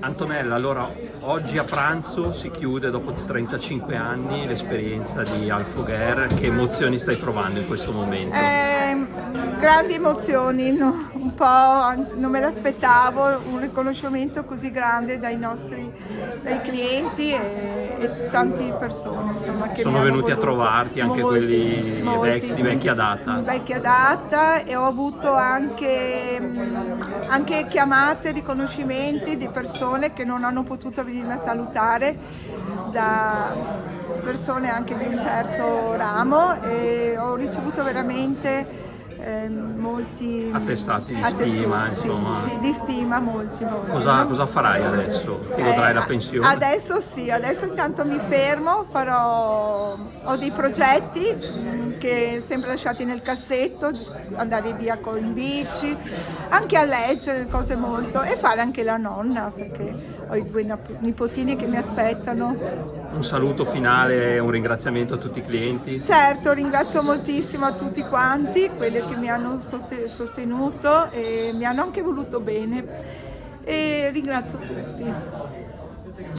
Antonella, allora oggi a pranzo si chiude dopo 35 anni l'esperienza di Alfogher. Che emozioni stai provando in questo momento? Grandi emozioni, no? Un po' non me l'aspettavo, un riconoscimento così grande dai clienti e tante persone, insomma, che mi Sono hanno venuti a voluto. trovarti anche quelli Molti, di vecchia data. vecchia data, e ho avuto anche chiamate, riconoscimenti di persone che non hanno potuto venirmi a salutare, da persone anche di un certo ramo, e ho ricevuto veramente molti Attestati di stima, insomma. sì, di stima, molti. Cosa farai adesso? Ti godrai la pensione? Adesso sì, adesso intanto mi fermo, ho dei progetti che sempre lasciati nel cassetto, andare via in bici, anche a leggere cose molto, e fare anche la nonna, perché ho i due nipotini che mi aspettano. Un saluto finale e un ringraziamento a tutti i clienti. Certo, ringrazio moltissimo a tutti quanti, quelli che mi hanno sostenuto e mi hanno anche voluto bene, e ringrazio tutti.